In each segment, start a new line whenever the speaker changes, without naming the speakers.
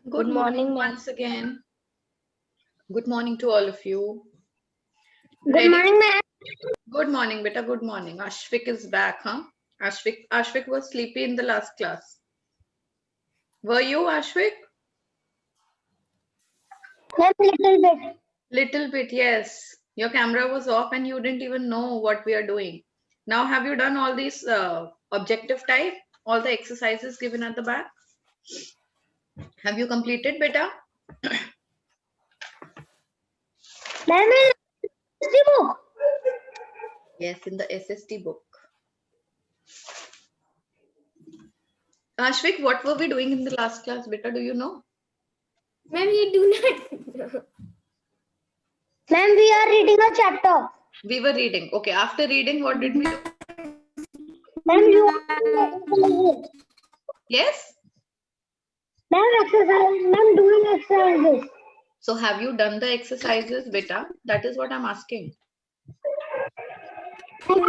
Good morning once again. Good morning to all of you.
Good
Ready?
morning, ma'am.
Good morning, beta. Good morning. Ashvik is back, huh? Ashvik was sleepy in the last class. Were you, Ashvik?
Ma'am, little bit.
Little bit, yes. Your camera was off and you didn't even know what we are doing. Now, have you done all these objective type, all the exercises given at the back? Have you completed, beta?
Ma'am, in the book.
Yes, in the SST book. Ashvik, what were we doing in the last class, beta? Do you know?
Ma'am, you do not. Ma'am, we are reading a chapter.
We were reading. Okay, after reading, what did we do?
Ma'am, you are
Yes?
Ma'am, exercise. Ma'am, doing exercises.
So have you done the exercises, beta? That is what I'm asking.
Ma'am,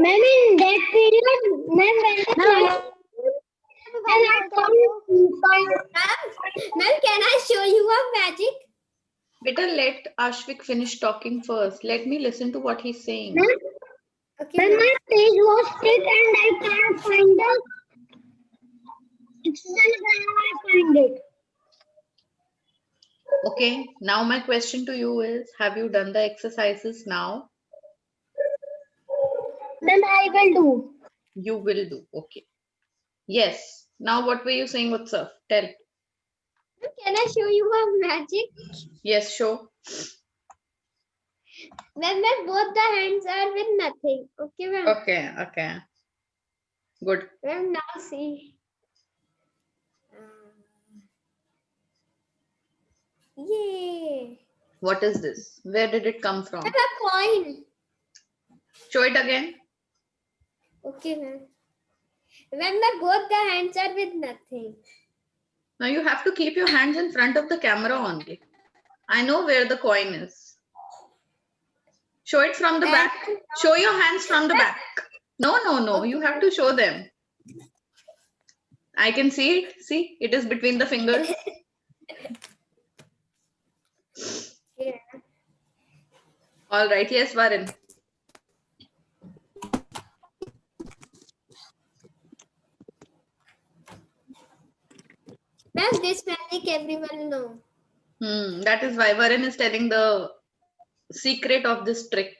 in that period, ma'am, when the class. Ma'am, can I show you a magic?
Beta, let Ashvik finish talking first. Let me listen to what he's saying.
Ma'am, when my page was stuck and I can't find the exercise, I find it.
Okay, now my question to you is, have you done the exercises now?
Then I will do.
You will do. Okay. Yes. Now what were you saying, Utsav? Tell.
Can I show you a magic?
Yes, show.
When both the hands are with nothing. Okay, ma'am.
Okay, okay. Good.
Ma'am, now see. Yay.
What is this? Where did it come from?
I have a coin.
Show it again.
Okay, ma'am. When both the hands are with nothing.
Now you have to keep your hands in front of the camera only. I know where the coin is. Show it from the back. Show your hands from the back. No. You have to show them. I can see it. See, it is between the fingers.
Yeah.
All right. Yes, Varun.
Ma'am, this magic everyone know.
That is why Varun is telling the secret of this trick.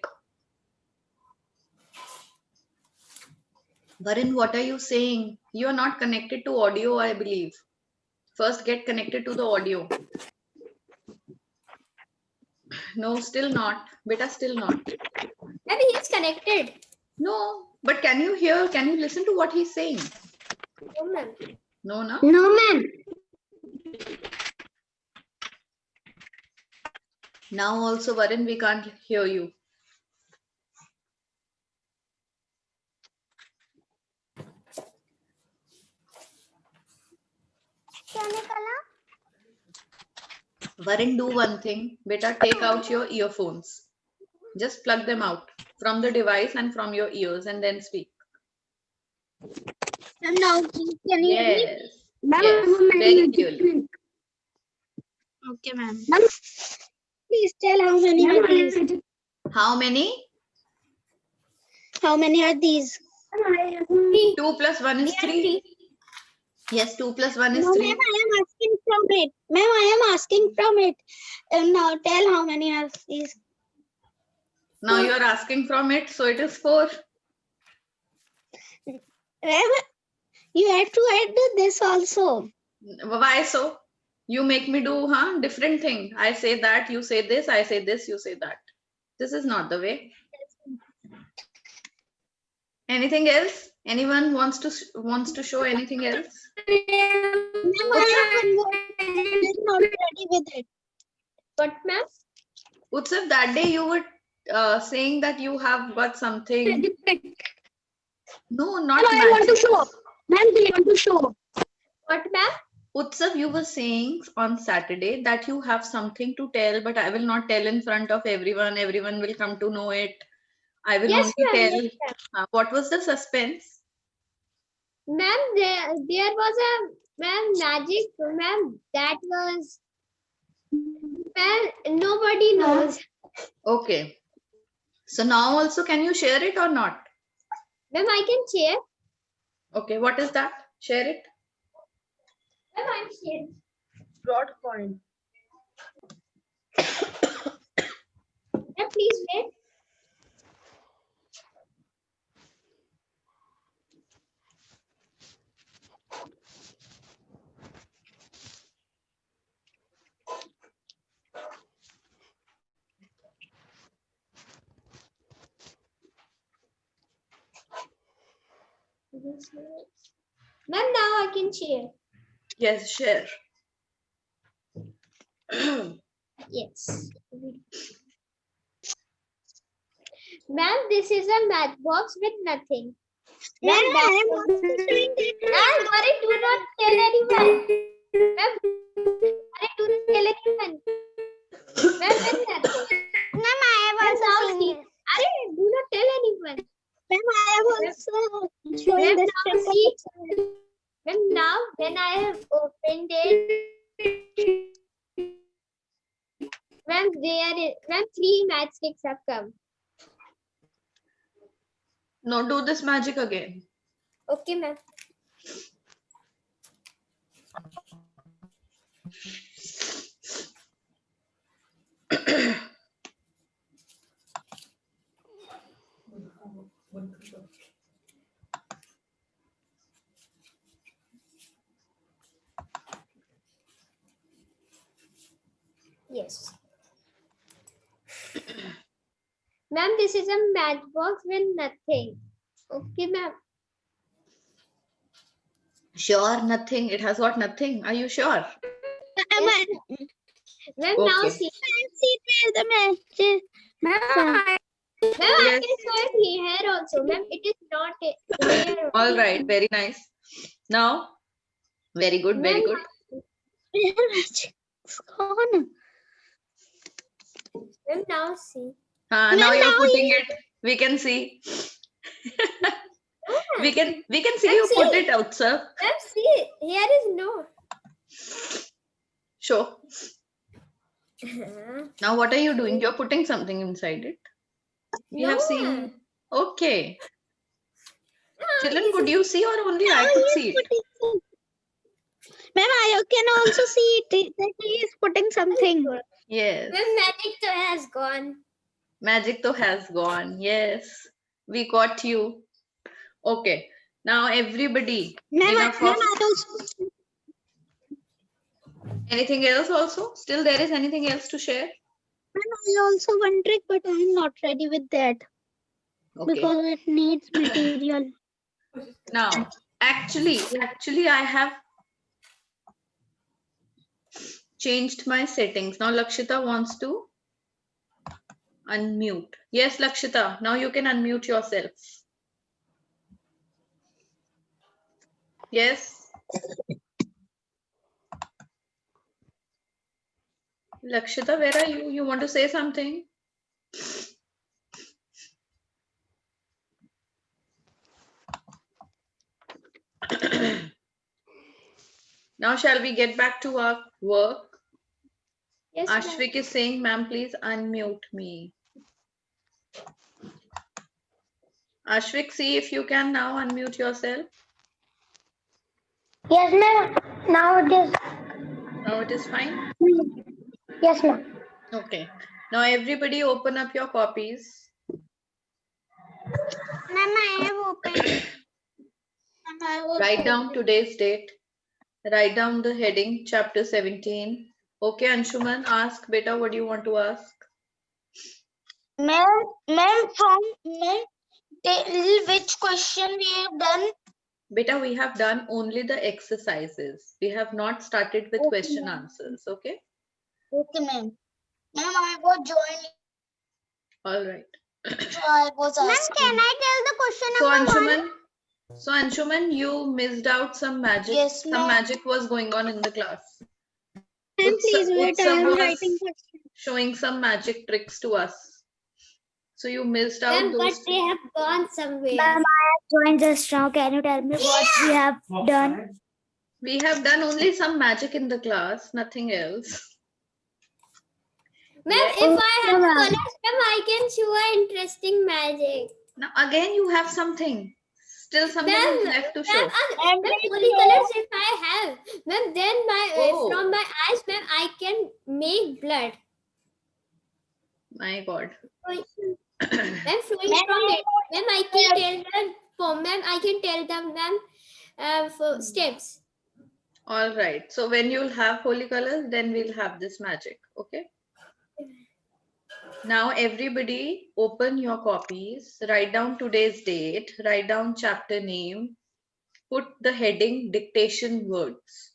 Varun, what are you saying? You are not connected to audio, I believe. First, get connected to the audio. No, still not. Beta, still not.
Maybe he's connected.
No, but can you hear? Can you listen to what he's saying?
No, ma'am.
No, no?
No, ma'am.
Now also, Varun, we can't hear you. Varun, do one thing. Beta, take out your earphones. Just plug them out from the device and from your ears and then speak.
Ma'am, now can you hear me?
Yes, yes, very clearly.
Okay, ma'am. Please tell how many are these?
How many?
How many are these?
2 plus 1 is 3. Yes, 2 plus 1 is
No,
3.
ma'am, I am asking from it. Ma'am, I am asking from it. Now tell how many are these?
Now you are asking from it, so it is 4.
Ma'am, you have to add this also.
Why so? You make me do different thing. I say that, you say this, I say this, you say that. This is not the way. Anything else? Anyone wants to show anything else?
Ma'am, I am not ready with it. What, ma'am?
Utsav, that day you were saying that you have got something. No, not
Ma'am, I want to
magic.
show. Ma'am, do you want to show? What, ma'am?
Utsav, you were saying on Saturday that you have something to tell, but I will not tell in front of everyone. Everyone will come to know it. I will
Yes,
only
ma'am.
tell.
Yes, ma'am.
What was the suspense?
Ma'am, there was a magic, ma'am. That was, ma'am. Nobody knows.
Okay. So now also, can you share it or not?
Ma'am, I can share.
Okay. What is that? Share it.
Ma'am, I'm sharing.
Broad point.
Ma'am, please wait. Ma'am, now I can share.
Yes, share.
Yes. Ma'am, this is a matchbox with nothing. Ma'am,
I'm also doing it.
Ma'am, Gauri, do not tell anyone. Ma'am, Gauri, do not tell anyone. Ma'am, with nothing.
Ma'am, I
Ma'am,
have
now
also
see.
seen it.
Gauri, do not tell anyone.
Ma'am, I have also
Ma'am,
showing this
now
trick.
see. Ma'am, now when I have opened it, ma'am, ma'am, 3 matchsticks have come.
No, do this magic again.
Okay, ma'am. Yes. Ma'am, this is a matchbox with nothing. Okay, ma'am.
Sure, nothing. It has got nothing. Are you sure?
Yes, ma'am, now
Okay.
see.
See where the matches. Ma'am,
Ma'am, I
Yes.
can show it here also. Ma'am, it is not here.
All right. Very nice. Now, very good. Very
Ma'am,
good.
it's gone.
ma'am, now see.
Now
Ma'am,
you're
now
putting it. We can see. we can see
Ma'am,
you put
see.
it out, sir.
Ma'am, see. Here is no.
Show. Now what are you doing? You're putting something inside it. We
No,
have
ma'am.
seen. Okay. Children,
this
could
is-
you see or only I
Now
could
he
see
is
it?
putting. Ma'am, I can also see it. That he is putting something.
Yes.
Ma'am, magic toy has gone.
Magic though has gone. Yes. We got you. Okay. Now everybody.
Ma'am,
Enough
ma'am,
of
I also.
anything else also? Still there is anything else to share?
Ma'am, I also one trick, but I am not ready with that
Okay.
because it needs material.
Now, actually, I have changed my settings. Now, Lakshita wants to unmute. Yes, Lakshita, now you can unmute yourself. Yes. Lakshita, where are you? You want to say something? Now, shall we get back to our work?
Yes, ma'am.
Ashvik is saying, ma'am, please unmute me. Ashvik, see if you can now unmute yourself.
Yes, ma'am. Now it is.
Now it is fine.
Yes, ma'am.
Okay. Now, everybody open up your copies.
Ma'am, I have opened.
Write down today's date. Write down the heading, chapter 17. Okay, Anshuman, ask beta, what do you want to ask?
Ma'am, from till which question we have done?
Beta, we have done only the exercises. We have not started with
Okay,
question
ma'am.
answers. Okay.
Okay, ma'am. Ma'am, I was joining,
All right.
so I was asking. Ma'am, can I tell the question
So Anshuman, you missed out some magic.
Yes,
Some
ma'am.
magic was going on in the class.
Ma'am, please wait. I
Utsav
am
was
writing question.
showing some magic tricks to us. So you missed out
Ma'am, but
those
they have gone somewhere.
Ma'am, I have joined just now. Can you tell me what we have done?
We have done only some magic in the class, nothing else.
Ma'am,
Yes.
if I have
ma'am.
colors, ma'am, I can show an interesting magic.
Now again you have something. Still something
Ma'am,
is left to show.
ma'am, holy colors if I have, ma'am, then
Oh.
from my eyes, ma'am, I can make blood.
My God.
Ma'am, flowing from it. Ma'am, I can tell them. Ma'am, I can tell them, ma'am, for steps.
All right. So when you'll have holy colors, then we'll have this magic. Okay. Now everybody open your copies, write down today's date, write down chapter name, put the heading dictation words.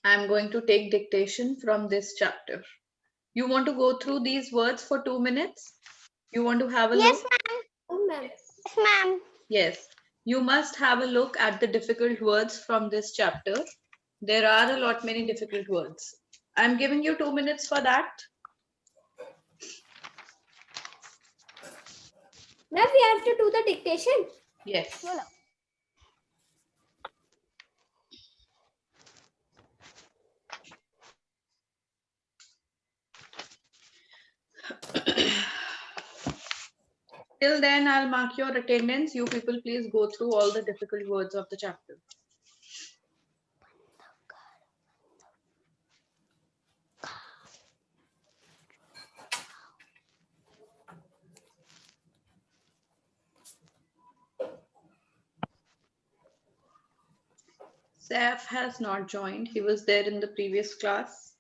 I'm going to take dictation from this chapter. You want to go through these words for 2 minutes? You want to have a
Yes,
look?
ma'am.
Oh, ma'am.
Yes, ma'am.
Yes. You must have a look at the difficult words from this chapter. There are a lot many difficult words. I'm giving you 2 minutes for that.
Ma'am, we have to do the dictation.
Yes. Till then, I'll mark your attendance. You people please go through all the difficult words of the chapter. Saif has not joined. He was there in the previous class.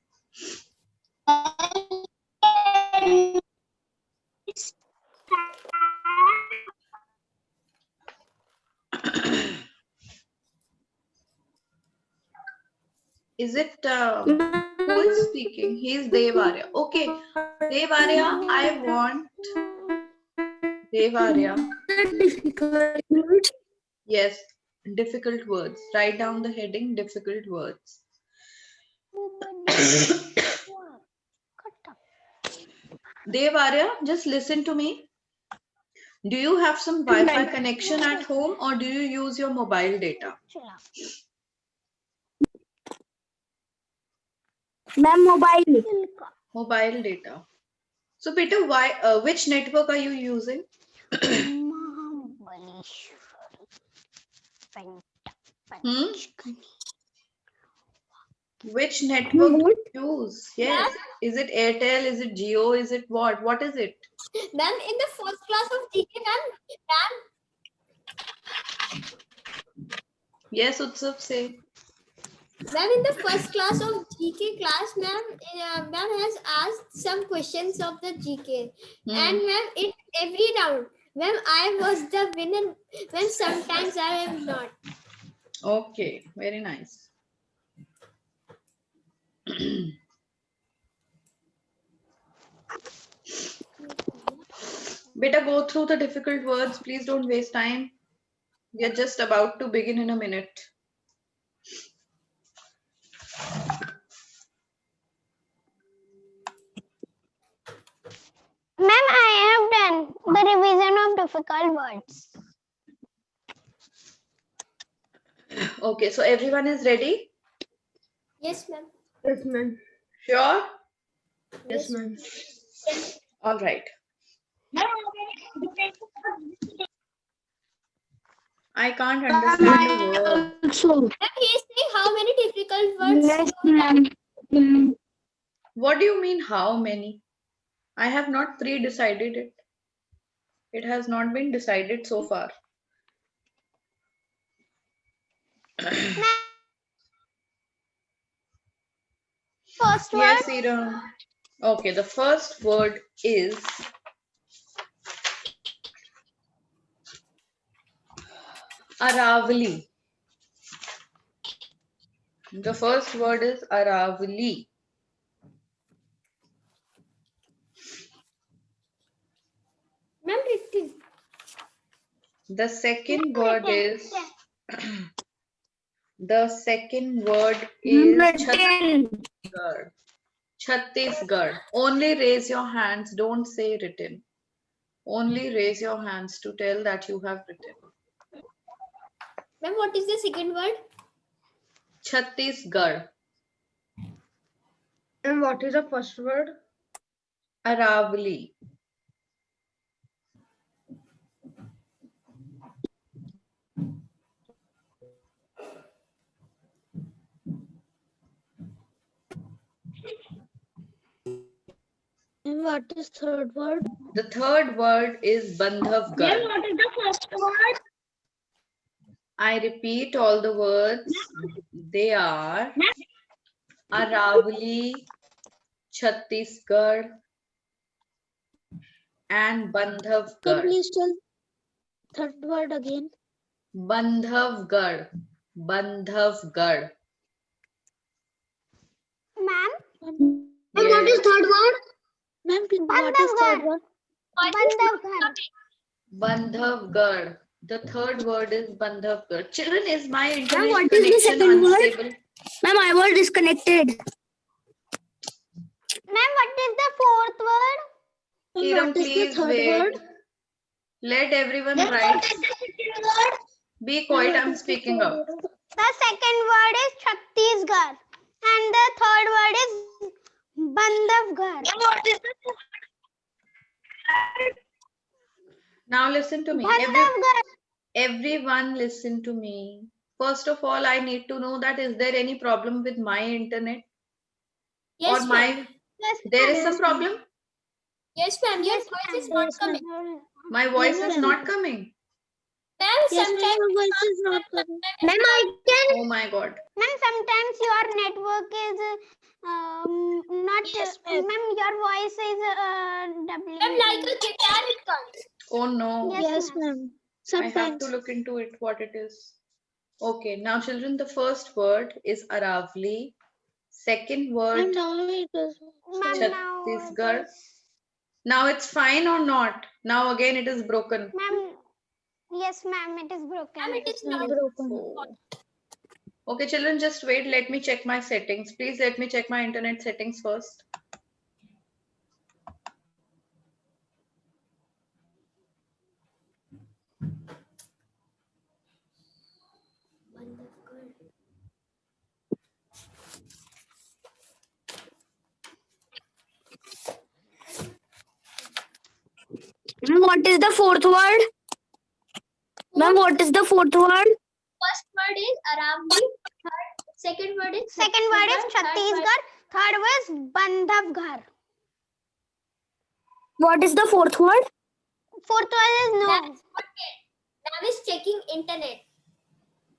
Is it who is speaking? He is Devarya. Okay, Devarya, I want Devarya. Yes, difficult words. Write down the heading difficult words. Devarya, just listen to me. Do you have some Wi-Fi connection at home or do you use your mobile data?
Ma'am, mobile.
Mobile data. So, Peter, which network are you using? Which network do you use? Yes. Is it Airtel? Is it Jio? Is it what? What is it?
Ma'am, in the first class of GK, ma'am,
Yes, Utsav, say.
ma'am, in the first class of GK class, ma'am, ma'am has asked some questions of the GK. And ma'am, in every round, ma'am, I was the winner. Ma'am, sometimes I am not.
Okay, very nice. Beta, go through the difficult words. Please don't waste time. We are just about to begin in a minute.
Ma'am, I have done the revision of difficult words.
Okay, so everyone is ready?
Yes, ma'am.
Yes, ma'am.
Sure?
Yes, ma'am.
All right. I can't understand the word.
Also.
Ma'am, he is saying how many difficult words.
Yes, ma'am.
What do you mean, how many? I have not pre-decided it. It has not been decided so far.
First word.
Yes, Iram. Okay, the first word is Aravali. The first word is Aravali.
Ma'am, written.
The second word is the second word is Chhattisgarh. Chhattisgarh. Only raise your hands. Don't say written. Only raise your hands to tell that you have written.
Ma'am, what is the second word?
Chhattisgarh.
And what is the first word?
Aravali.
And what is third word?
The third word is Bandhavgarh.
what is the first word?
I repeat all the words. They are Aravali, Chhattisgarh, and
Can
Bandhavgarh.
please tell third word again?
Bandhavgarh. Bandhavgarh.
Ma'am?
Yes.
What is third word? Ma'am, what is third word? Bandhavgarh.
Bandhavgarh. The third word is Bandhavgarh. Children, is my internet
what is the
connection
second word?
unstable?
Ma'am, I was disconnected. Ma'am, what is the fourth word?
Kiram,
What is the
please
third
wait.
word?
Let everyone write. Be quiet, I'm speaking up.
The second word is Chhattisgarh. And the third word is Bandhavgarh. What is the
Now listen to me.
Bandhavgarh?
Everyone listen to me. First of all, I need to know that is there any problem with my internet?
Yes,
Or
ma'am.
Yes,
there is
ma'am.
some problem?
Yes, ma'am. Your voice is not coming.
My voice is
ma'am.
not coming.
Ma'am,
Yes, ma'am,
sometimes
your voice is not coming. Ma'am, I can.
Oh my God.
Ma'am, sometimes your network is not.
Yes, ma'am.
Ma'am, your voice is doubling.
ma'am, like a guitar it comes.
Oh no.
Yes, ma'am.
I have
Sometimes.
to look into it what it is. Okay, now children, the first word is Aravali. Second
Ma'am,
word
now it is.
Chhattisgarh. Now it's fine or not? Now again it is broken.
Ma'am, yes, ma'am, it is broken.
Ma'am, it is not
broken.
Oh. Okay, children, just wait. Let me check my settings. Please let me check my internet settings first.
What is the fourth word? Ma'am, what is the fourth word?
First word is Aravali. Second word is
Chhattisgarh. Third word is Bandhavgarh. What is the fourth word? Fourth word is no.
Now is checking internet.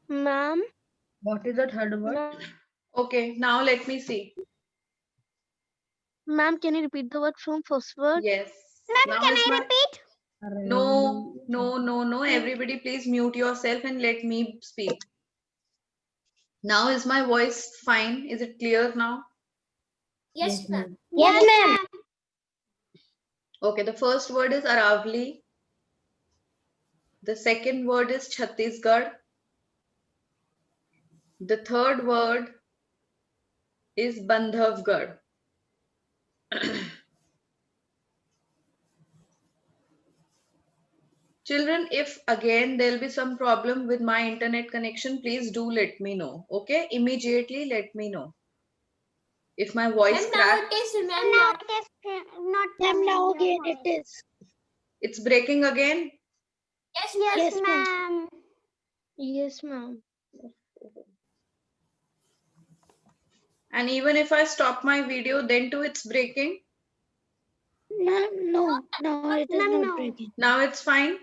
Ma'am.
What is the third word?
Okay, now let me see.
Ma'am, can you repeat the word from first word?
Yes.
Ma'am,
Now
can
is
I
my-
repeat?
No. Everybody, please mute yourself and let me speak. Now is my voice fine? Is it clear now?
Yes, ma'am.
Yes, ma'am.
Okay, the first word is Aravali. The second word is Chhattisgarh. The third word is Bandhavgarh. Children, if again there'll be some problem with my internet connection, please do let me know. Okay, immediately let me know. If my voice
Ma'am, now
cracks,
it is, ma'am.
Now it is not. Ma'am, now again it is.
it's breaking again.
Yes, ma'am.
Yes, ma'am. Yes, ma'am.
And even if I stop my video, then too it's breaking.
Ma'am, no. No, it is not breaking.
Now it's fine.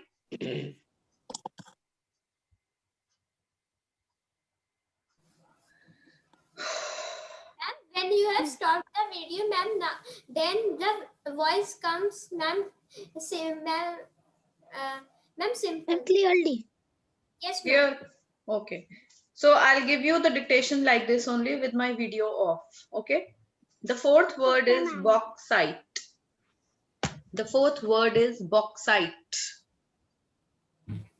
Ma'am, when you have stopped the video, ma'am, then the voice comes, ma'am. Say, ma'am, ma'am, simple.
And clearly.
Yes, ma'am.
Here. Okay. So I'll give you the dictation like this only with my video off. Okay. The fourth word is
ma'am.
bauxite. The fourth word is bauxite.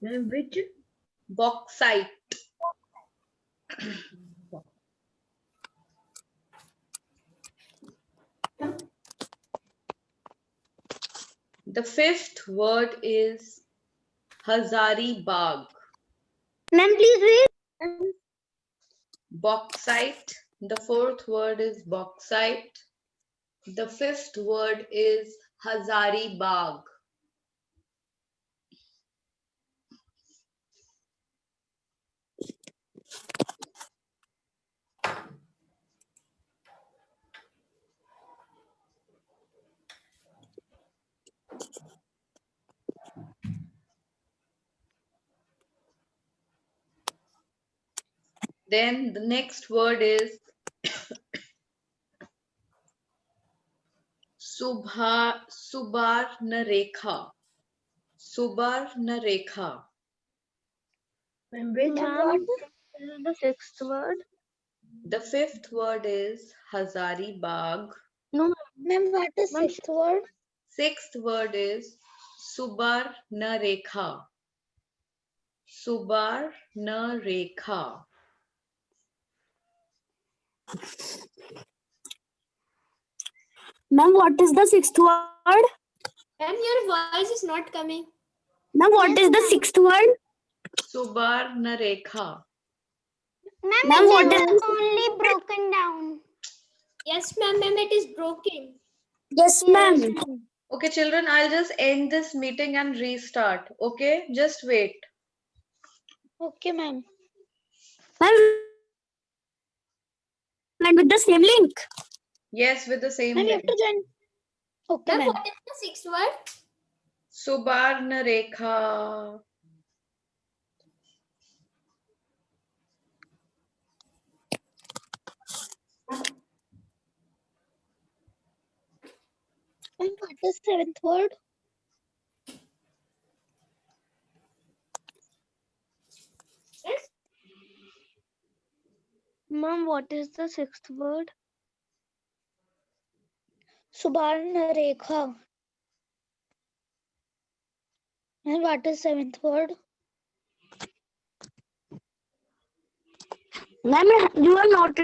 Which?
Bauxite. The fifth word is Hazari Bagh.
Ma'am, please read.
Bauxite. The fourth word is bauxite. The fifth word is Hazari Bagh. Then the next word is Subarnarekha. Subarnarekha.
And which
Ma'am,
word is the sixth word?
The fifth word is Hazari Bagh.
no, ma'am, what is sixth word?
Sixth word is Subarnarekha. Subarnarekha.
Ma'am, what is the sixth word?
Ma'am, your voice is not coming.
Ma'am, what
Yes,
is the
ma'am.
sixth word?
Subarnarekha.
Ma'am,
Ma'am,
it
what
is
is-
only broken down.
Yes, ma'am, it is broken.
Yes,
Yes,
ma'am.
ma'am.
Okay, children, I'll just end this meeting and restart. Okay, just wait.
Okay, ma'am.
Ma'am, and with the same link.
Yes, with the same
Ma'am, you
link.
have to join. Okay,
Ma'am,
ma'am.
what is the sixth word?
Subarnarekha.
Ma'am, what is seventh word?
Yes.
Ma'am, what is the sixth word? Subarnarekha. And what is seventh word?
Ma'am, you are not